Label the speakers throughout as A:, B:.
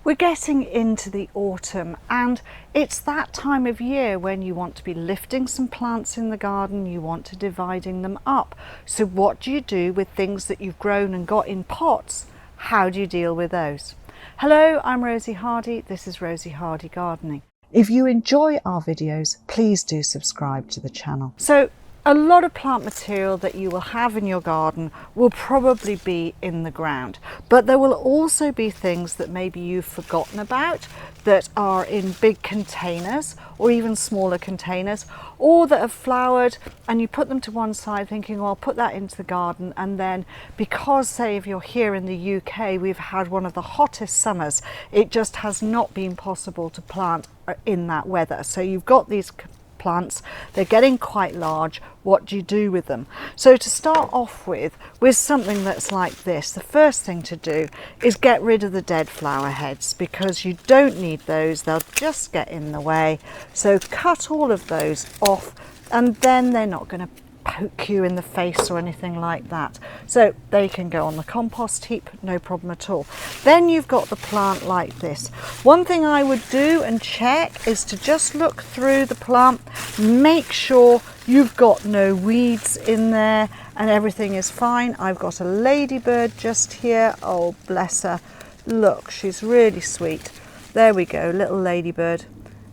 A: We're getting into the autumn, and it's that time of year when you want to be lifting some plants in the garden, you want to dividing them up. So what do you do with things that you've grown and got in pots? How do you deal with those? Hello, I'm Rosie Hardy. This is Rosie Hardy Gardening. If you enjoy our videos, please do subscribe to the channel. So a lot of plant material that you will have in your garden will probably be in the ground, but there will also be things that maybe you've forgotten about that are in big containers or even smaller containers, or that have flowered and you put them to one side thinking, well, I'll put that into the garden, and then because, say, if you're here in the UK, we've had one of the hottest summers, it just has not been possible to plant in that weather. So you've got these plants, they're getting quite large. What do you do with them? So to start off with something that's like this, the first thing to do is get rid of the dead flower heads, because you don't need those, they'll just get in the way. So cut all of those off, and then they're not going to poke you in the face or anything like that. So they can go on the compost heap, no problem at all. Then you've got the plant like this. One thing I would do and check is to just look through the plant, make sure you've got no weeds in there and everything is fine. I've got a ladybird just here. Oh, bless her. Look, she's really sweet. There we go, little ladybird.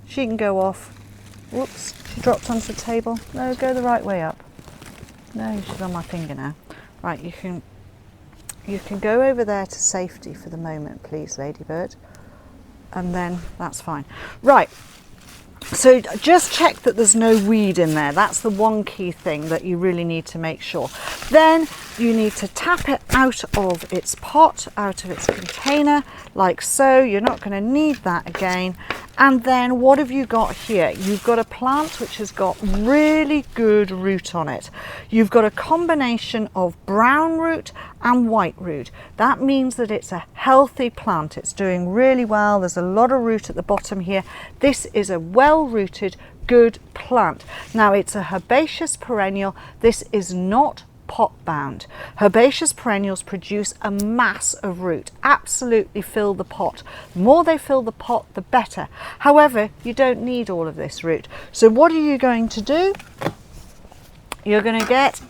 A: She can go off. Whoops, she dropped onto the table. No, go the right way up. No, she's on my finger now. Right, you can go over there to safety for the moment, please, ladybird. And then that's fine. Right, so just check that there's no weed in there. That's the one key thing that you really need to make sure. Then you need to tap it out of its pot, out of its container, like so. You're not going to need that again. And then what have you got here? You've got a plant which has got really good root on it. You've got a combination of brown root and white root. That means that it's a healthy plant. It's doing really well. There's a lot of root at the bottom here. This is a well-rooted, good plant. Now, it's a herbaceous perennial. This is not pot bound. Herbaceous perennials produce a mass of root, absolutely fill the pot. The more they fill the pot, the better. However, you don't need all of this root. So what are you going to do? You're going to get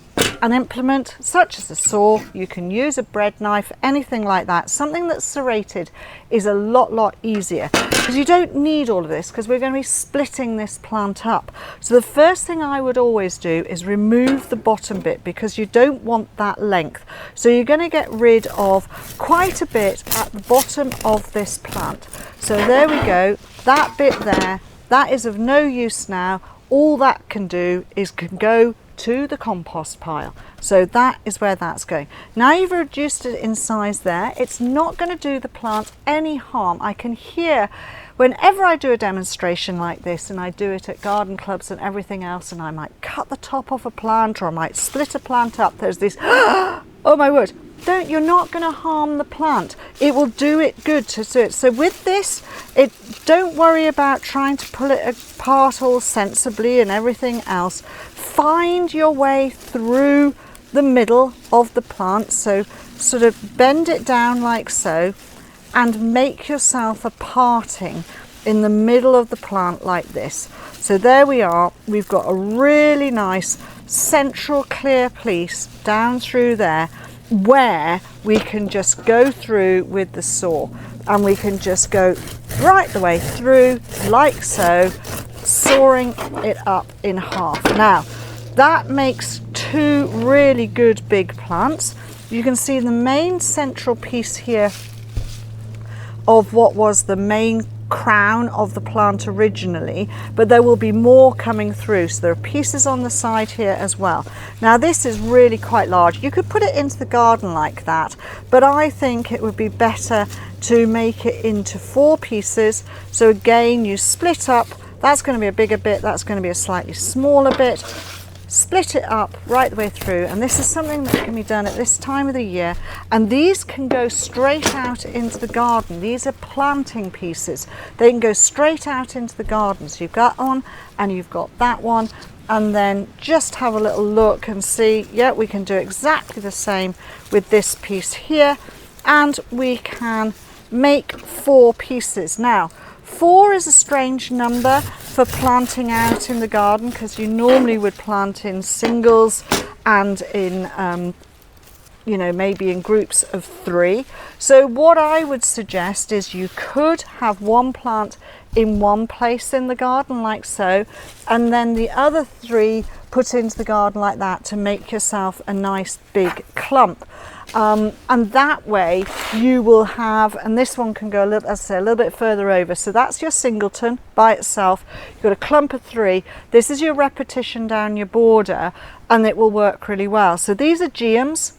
A: an implement such as a saw. You can use a bread knife, anything like that. Something that's serrated is a lot easier, because you don't need all of this, because we're going to be splitting this plant up. So the first thing I would always do is remove the bottom bit, because you don't want that length. So you're going to get rid of quite a bit at the bottom of this plant. So there we go, that bit there, that is of no use now. All that can do is can go to the compost pile. So that is where that's going. Now you've reduced it in size there, it's not going to do the plant any harm. I can hear whenever I do a demonstration like this, and I do it at garden clubs and everything else, and I might cut the top off a plant or I might split a plant up, there's this oh my word, you're not going to harm the plant. It will do it good to do it. So with this, don't worry about trying to pull it apart all sensibly and everything else. Find your way through the middle of the plant. So sort of bend it down like so and make yourself a parting in the middle of the plant like this. So there we are. We've got a really nice central clear piece down through there, where we can just go through with the saw, and we can just go right the way through like so, sawing it up in half. Now that makes two really good big plants. You can see the main central piece here of what was the main crown of the plant originally, but there will be more coming through. So there are pieces on the side here as well. Now this is really quite large. You could put it into the garden like that, but I think it would be better to make it into 4 pieces. So again, you split up, that's going to be a bigger bit, that's going to be a slightly smaller bit. Split it up right the way through, and this is something that can be done at this time of the year, and these can go straight out into the garden. These are planting pieces, they can go straight out into the garden. So you've got one and you've got that one, and then just have a little look and see, yeah, we can do exactly the same with this piece here, and we can make 4 pieces. Now 4 is a strange number for planting out in the garden, because you normally would plant in singles and in you know, maybe in groups of 3. So what I would suggest is you could have 1 plant in one place in the garden like so, and then the other 3 put into the garden like that to make yourself a nice big clump. And that way you will have, and this one can go a little, as I say, a little bit further over. So that's your singleton by itself. You've got a clump of 3. This is your repetition down your border, and it will work really well. So these are geums.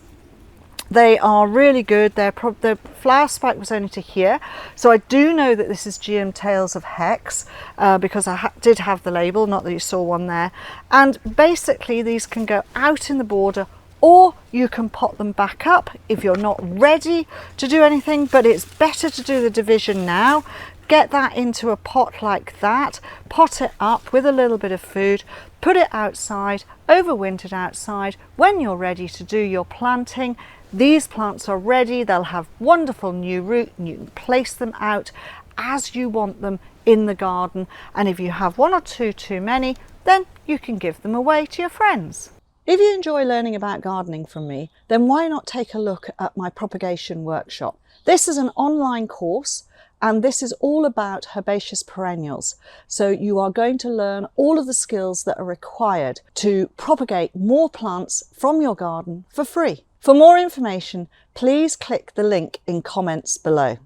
A: They are really good. The flower spike was only to here. So I do know that this is Geum Tales of Hex, because I did have the label, not that you saw one there. And basically these can go out in the border, or you can pot them back up if you're not ready to do anything, but it's better to do the division now. Get that into a pot like that, pot it up with a little bit of food, put it outside, overwintered outside. When you're ready to do your planting, these plants are ready. They'll have wonderful new root, and you can place them out as you want them in the garden. And if you have 1 or 2 too many, then you can give them away to your friends. If you enjoy learning about gardening from me, then why not take a look at my propagation workshop? This is an online course, and this is all about herbaceous perennials. So you are going to learn all of the skills that are required to propagate more plants from your garden for free. For more information, please click the link in comments below.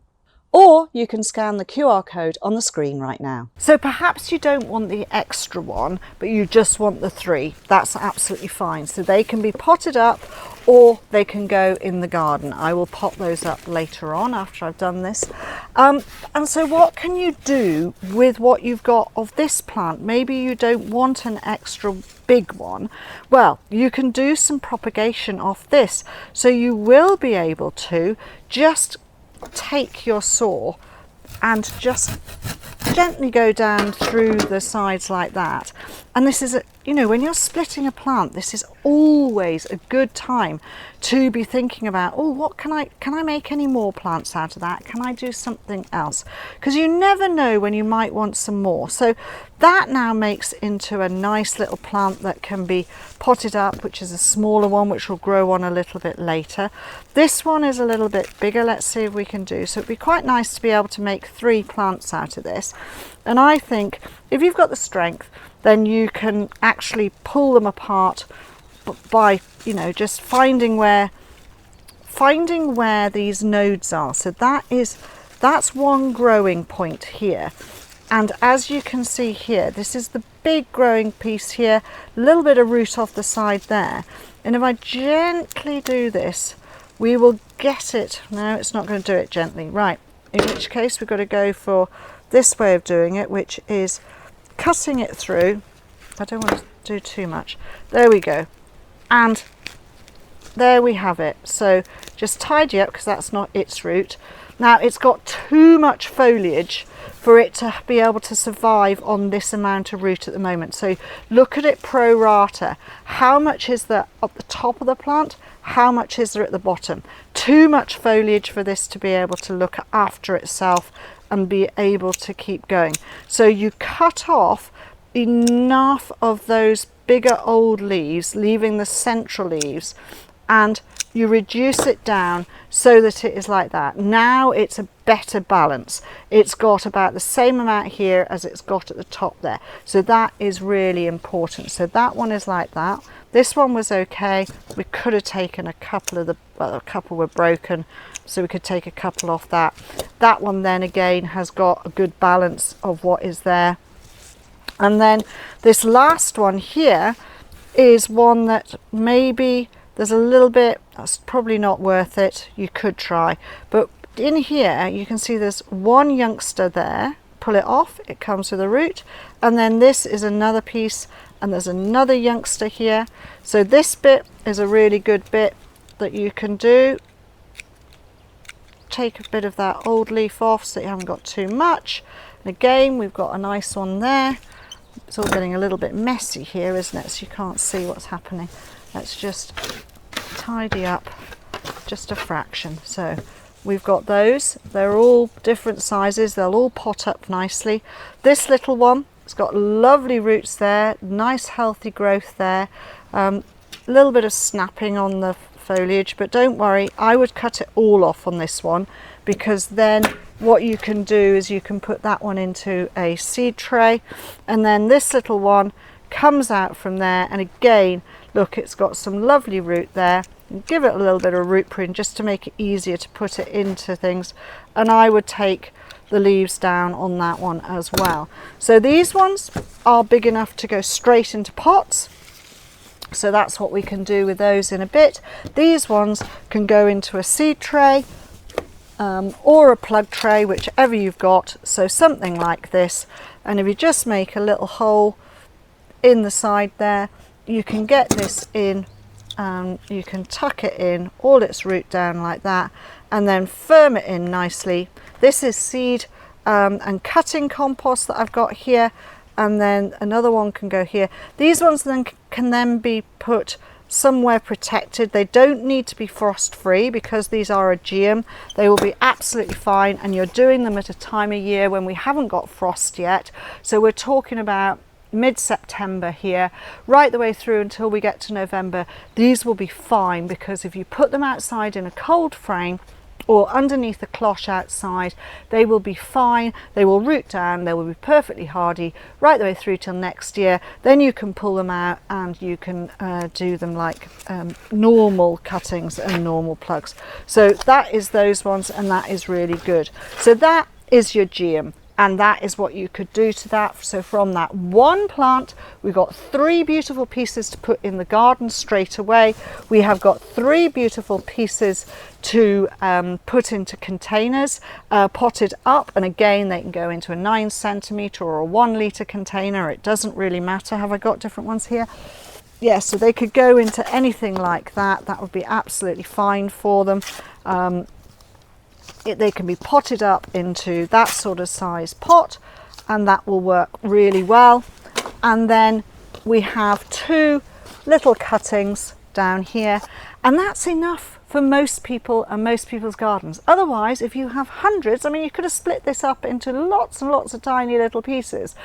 A: Or you can scan the QR code on the screen right now. So perhaps you don't want the extra one, but you just want the 3. That's absolutely fine. So they can be potted up, or they can go in the garden. I will pot those up later on after I've done this. And so what can you do with what you've got of this plant? Maybe you don't want an extra big one. Well, you can do some propagation off this. So you will be able to just take your saw and just gently go down through the sides like that. And this is, you know, when you're splitting a plant, this is always a good time to be thinking about, oh, what can I make any more plants out of that? Can I do something else? Because you never know when you might want some more. So that now makes into a nice little plant that can be potted up, which is a smaller one, which will grow on a little bit later. This one is a little bit bigger. Let's see if we can do. So it'd be quite nice to be able to make 3 plants out of this. And I think if you've got the strength, then you can actually pull them apart by, you know, just finding where these nodes are. So that's one growing point here. And as you can see here, this is the big growing piece here, a little bit of root off the side there. And if I gently do this, we will get it. No, it's not going to do it gently. Right, in which case we've got to go for this way of doing it, which is cutting it through. I don't want to do too much. There we go. And there we have it. So just tidy up, because that's not its root. Now it's got too much foliage for it to be able to survive on this amount of root at the moment. So look at it pro rata. How much is there at the top of the plant? How much is there at the bottom? Too much foliage for this to be able to look after itself and be able to keep going. So you cut off enough of those bigger old leaves, leaving the central leaves, and you reduce it down so that it is like that. Now it's a better balance. It's got about the same amount here as it's got at the top there. So that is really important. So that one is like that. This one was okay. We could have taken a couple of a couple were broken, so we could take a couple off that. That one then again has got a good balance of what is there. And then this last one here is one that maybe there's a little bit, that's probably not worth it. You could try, but in here you can see there's one youngster there. Pull it off, it comes with a root, and then this is another piece, and there's another youngster here. So this bit is a really good bit that you can do. Take a bit of that old leaf off so you haven't got too much. And again, we've got a nice one there. It's all getting a little bit messy here, isn't it? So you can't see what's happening. Let's just tidy up just a fraction. So we've got those. They're all different sizes. They'll all pot up nicely. This little one, it's got lovely roots there, nice healthy growth there. A little bit of snapping on the foliage, but don't worry, I would cut it all off on this one, because then what you can do is you can put that one into a seed tray, and then this little one comes out from there, and again, look, it's got some lovely root there. Give it a little bit of root prune just to make it easier to put it into things, and I would take the leaves down on that one as well. So these ones are big enough to go straight into pots, so that's what we can do with those in a bit. These ones can go into a seed tray or a plug tray, whichever you've got, so something like this. And if you just make a little hole in the side there, you can get this in, you can tuck it in, all its root down like that, and then firm it in nicely. This is seed and cutting compost that I've got here, and then another one can go here. These ones then can then be put somewhere protected. They don't need to be frost free because these are a geum. They will be absolutely fine, and you're doing them at a time of year when we haven't got frost yet. So we're talking about mid-September here, right the way through until we get to November. These will be fine, because if you put them outside in a cold frame or underneath a cloche outside, they will be fine. They will root down, they will be perfectly hardy right the way through till next year. Then you can pull them out and you can do them like normal cuttings and normal plugs. So that is those ones, and that is really good. So that is your geum, and that is what you could do to that. So from that one plant, we've got 3 beautiful pieces to put in the garden straight away. We have got 3 beautiful pieces to put into containers, potted up, and again they can go into a 9 centimetre or a 1 litre container. It doesn't really matter. Have I got different ones here? Yeah, so they could go into anything like that. That would be absolutely fine for them. They can be potted up into that sort of size pot, and that will work really well. And then we have 2 little cuttings down here, and that's enough for most people and most people's gardens. Otherwise, if you have hundreds, I mean, you could have split this up into lots and lots of tiny little pieces.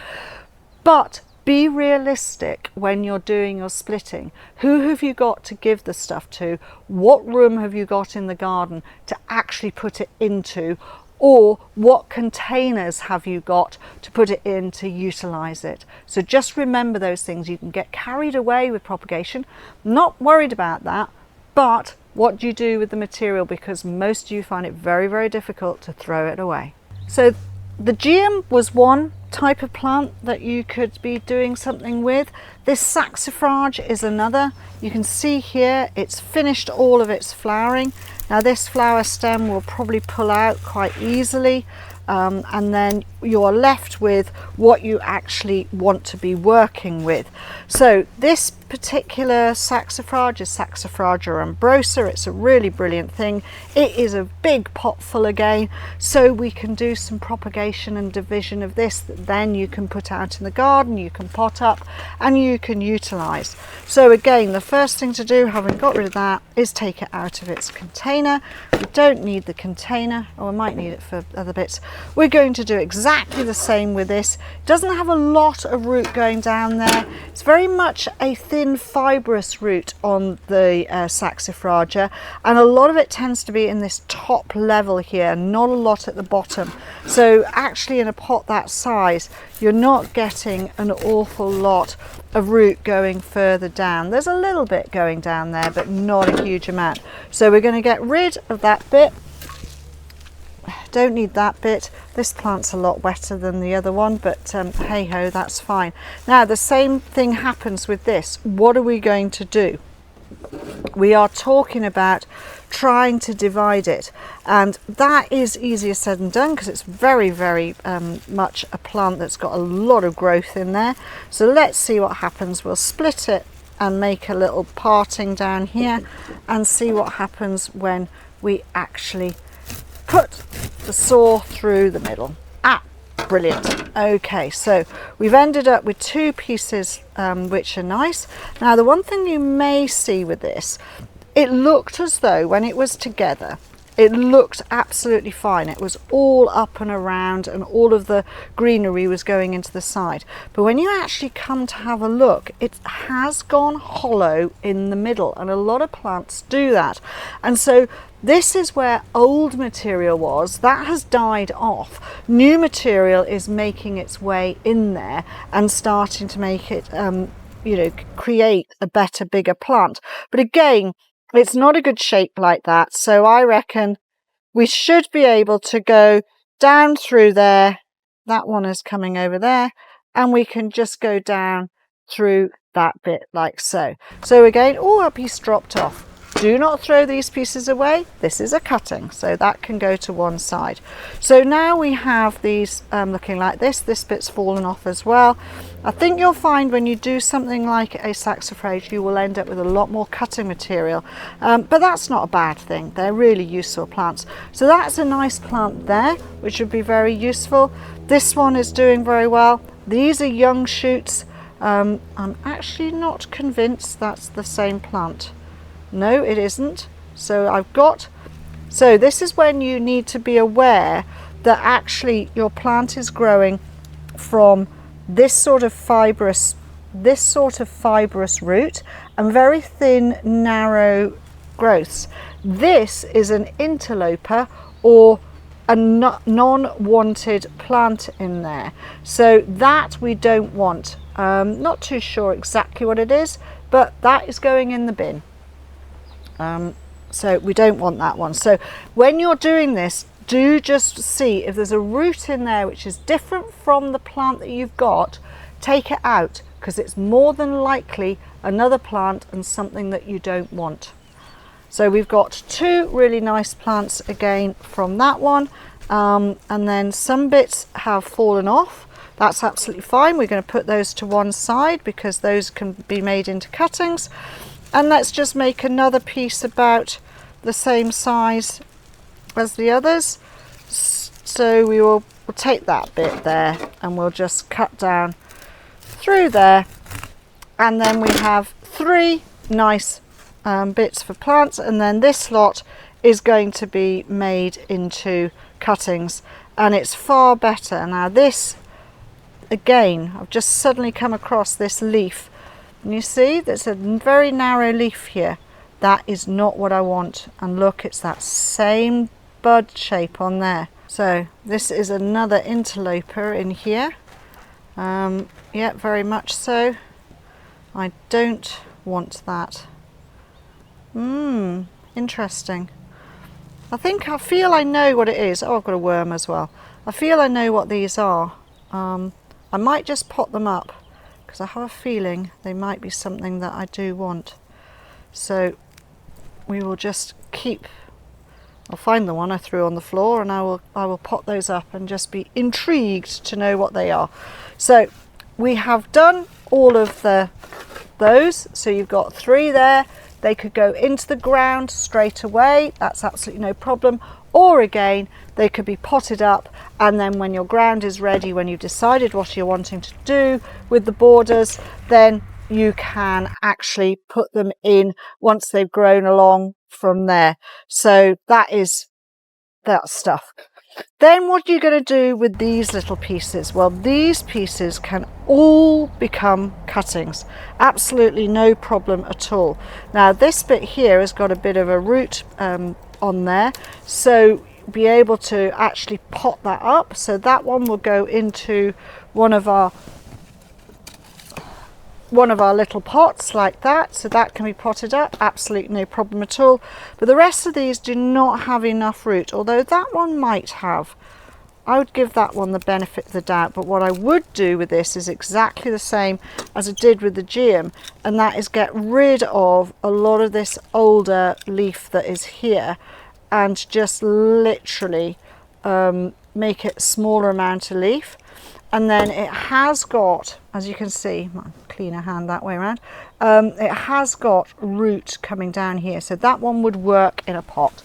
A: But be realistic when you're doing your splitting. Who have you got to give the stuff to? What room have you got in the garden to actually put it into? Or what containers have you got to put it in to utilize it? So just remember those things. You can get carried away with propagation. Not worried about that, but what do you do with the material? Because most of you find it very, very difficult to throw it away. So the geum was one type of plant that you could be doing something with. This Saxifraga is another. You can see here it's finished all of its flowering. Now this flower stem will probably pull out quite easily, and then you're left with what you actually want to be working with. So this particular Saxifraga is Saxifraga umbrosa. It's a really brilliant thing. It is a big pot full again, so we can do some propagation and division of this that then you can put out in the garden, you can pot up, and you can utilize. So again, the first thing to do, having got rid of that, is take it out of its container. We don't need the container, or we might need it for other bits. We're going to do exactly the same with this. It doesn't have a lot of root going down there. It's very much a thin fibrous root on the Saxifraga, and a lot of it tends to be in this top level here, not a lot at the bottom. So actually in a pot that size, you're not getting an awful lot of root going further down. There's a little bit going down there, but not a huge amount. So we're going to get rid of that bit. Don't need that bit. This plant's a lot wetter than the other one, but hey ho, that's fine. Now the same thing happens with this. What are we going to do? We are talking about trying to divide it, and that is easier said than done because it's very, very much a plant that's got a lot of growth in there. So let's see what happens. We'll split it and make a little parting down here and see what happens when we actually put the saw through the middle. Brilliant. Okay, so we've ended up with 2 pieces which are nice. Now the one thing you may see with this, it looked as though when it was together it looked absolutely fine. It was all up and around and all of the greenery was going into the side. But when you actually come to have a look, it has gone hollow in the middle, and a lot of plants do that. And so this is where old material was. That has died off. New material is making its way in there and starting to make it, you know, create a better, bigger plant. But again, it's not a good shape like that. So I reckon we should be able to go down through there. That one is coming over there, and we can just go down through that bit like so. So again, oh, a piece dropped off. Do not throw these pieces away. This is a cutting, so that can go to one side. So now we have these looking like this. This bit's fallen off as well. I think you'll find when you do something like a saxifrage, you will end up with a lot more cutting material, but that's not a bad thing. They're really useful plants. So that's a nice plant there, which would be very useful. This one is doing very well. These are young shoots. I'm actually not convinced that's the same plant. No, it isn't. So so this is when you need to be aware that actually your plant is growing from this sort of fibrous root and very thin, narrow growths. This is an interloper or a non-wanted plant in there. So that we don't want. Not too sure exactly what it is, but that is going in the bin. So we don't want that one. So when you're doing this, do just see if there's a root in there which is different from the plant that you've got, take it out, because it's more than likely another plant and something that you don't want. So we've got two really nice plants again from that one, and then some bits have fallen off. That's absolutely fine. We're going to put those to one side because those can be made into cuttings. And let's just make another piece about the same size as the others. So we'll take that bit there and we'll just cut down through there. And then we have three nice bits for plants. And then this lot is going to be made into cuttings. And it's far better. Now this, again, I've just suddenly come across this leaf. And you see, there's a very narrow leaf here. That is not what I want. And look, it's that same bud shape on there. So this is another interloper in here. Yeah, very much so. I don't want that. Interesting. I feel I know what it is. Oh, I've got a worm as well. I feel I know what these are. I might just pot them up, because I have a feeling they might be something that I do want. So we will just I'll find the one I threw on the floor and I will pot those up and just be intrigued to know what they are. So we have done all of those. So you've got three there. They could go into the ground straight away. That's absolutely no problem. Or again, they could be potted up, and then when your ground is ready, when you've decided what you're wanting to do with the borders, then you can actually put them in once they've grown along from there. So that is that stuff. Then what are you going to do with these little pieces? Well, these pieces can all become cuttings. Absolutely no problem at all. Now this bit here has got a bit of a root on there, so be able to actually pot that up. So that one will go into one of our little pots like that, so that can be potted up, absolutely no problem at all. But the rest of these do not have enough root, although that one might have. I would give that one the benefit of the doubt, but what I would do with this is exactly the same as I did with the geum, and that is get rid of a lot of this older leaf that is here and just literally make it a smaller amount of leaf. And then it has got, as you can see, cleaner hand that way around, it has got root coming down here, so that one would work in a pot.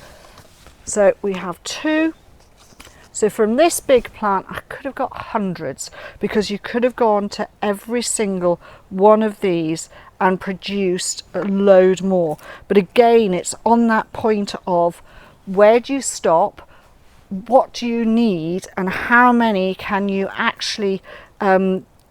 A: So we have two. So from this big plant, I could have got hundreds, because you could have gone to every single one of these and produced a load more. But again, it's on that point of where do you stop, what do you need, and how many can you actually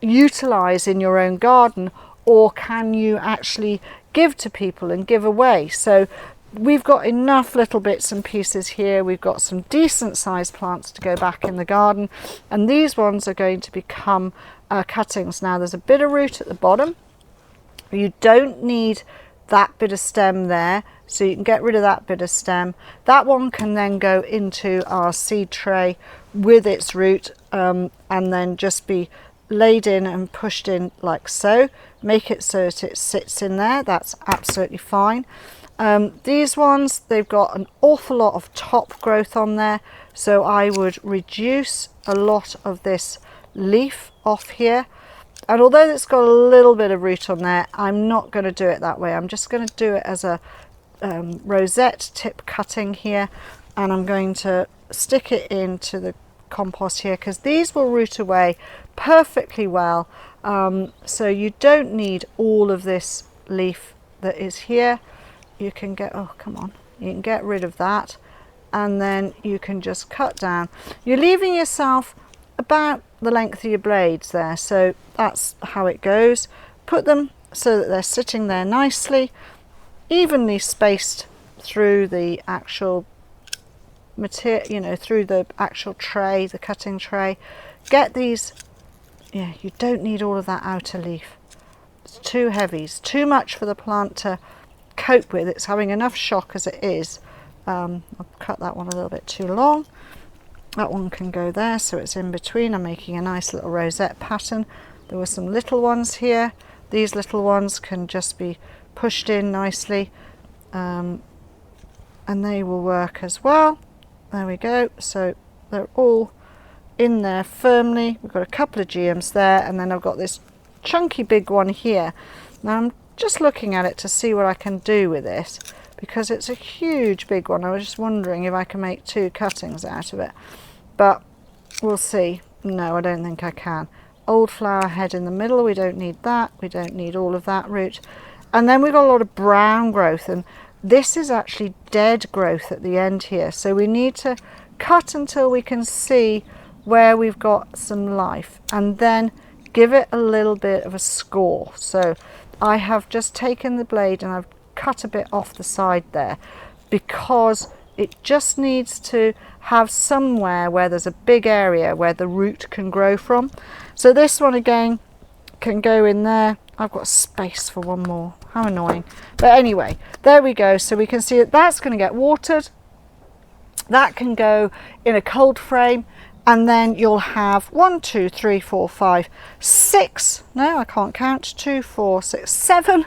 A: utilize in your own garden, or can you actually give to people and give away. So we've got enough little bits and pieces here. We've got some decent sized plants to go back in the garden, and these ones are going to become cuttings. Now there's a bit of root at the bottom. You don't need that bit of stem there, so you can get rid of that bit of stem. That one can then go into our seed tray with its root, and then just be laid in and pushed in like so. Make it so that it sits in there. That's absolutely fine. These ones, they've got an awful lot of top growth on there, so I would reduce a lot of this leaf off here. And although it's got a little bit of root on there, I'm not going to do it that way. I'm just going to do it as a rosette tip cutting here, and I'm going to stick it into the compost here, because these will root away perfectly well. So you don't need all of this leaf that is here. You can get, oh come on, you can get rid of that, and then you can just cut down. You're leaving yourself about the length of your blades there, so that's how it goes. Put them so that they're sitting there nicely, evenly spaced through the actual material, you know, through the actual tray, the cutting tray. Get these, yeah, you don't need all of that outer leaf. It's too heavy, it's too much for the plant to cope with. It's having enough shock as it is. I'll cut that one a little bit too long. That one can go there, so it's in between. I'm making a nice little rosette pattern. There were some little ones here. These little ones can just be pushed in nicely, and they will work as well. There we go. So they're all in there firmly. We've got a couple of geums there, and then I've got this chunky big one here. Now I'm just looking at it to see what I can do with this, because it's a huge big one. I was just wondering if I can make 2 cuttings out of it, but we'll see. No, I don't think I can. Old flower head in the middle, we don't need that. We don't need all of that root. And then we've got a lot of brown growth, and this is actually dead growth at the end here. So we need to cut until we can see where we've got some life, and then give it a little bit of a score. So I have just taken the blade and I've cut a bit off the side there, because it just needs to have somewhere where there's a big area where the root can grow from. So this one again can go in there. I've got space for one more. How annoying. But anyway, there we go. So we can see that that's going to get watered. That can go in a cold frame, and then you'll have 1, 2, 3, 4, 5, 6. No, I can't count. 2, 4, 6, 7.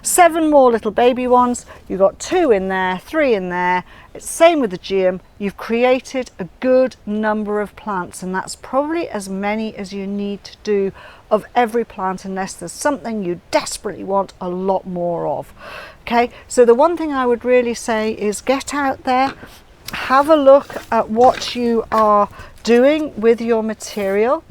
A: 7 more little baby ones. You've got 2 in there, 3 in there. It's the same with the geum. You've created a good number of plants, and that's probably as many as you need to do of every plant, unless there's something you desperately want a lot more of. Okay, so the one thing I would really say is get out there, have a look at what you are doing with your material,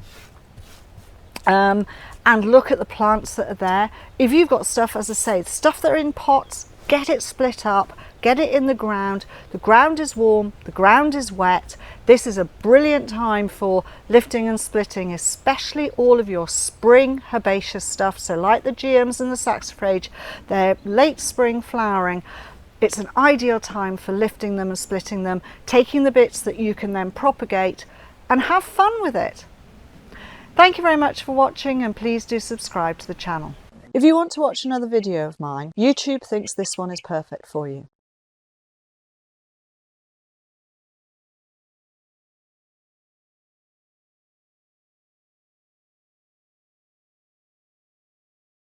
A: and look at the plants that are there. If you've got stuff, as I say, stuff that are in pots, get it split up, get it in the ground. The ground is warm, the ground is wet. This is a brilliant time for lifting and splitting, especially all of your spring herbaceous stuff. So like the geums and the saxifrage, they're late spring flowering. It's an ideal time for lifting them and splitting them, taking the bits that you can then propagate, and have fun with it. Thank you very much for watching, and please do subscribe to the channel. If you want to watch another video of mine, YouTube thinks this one is perfect for you.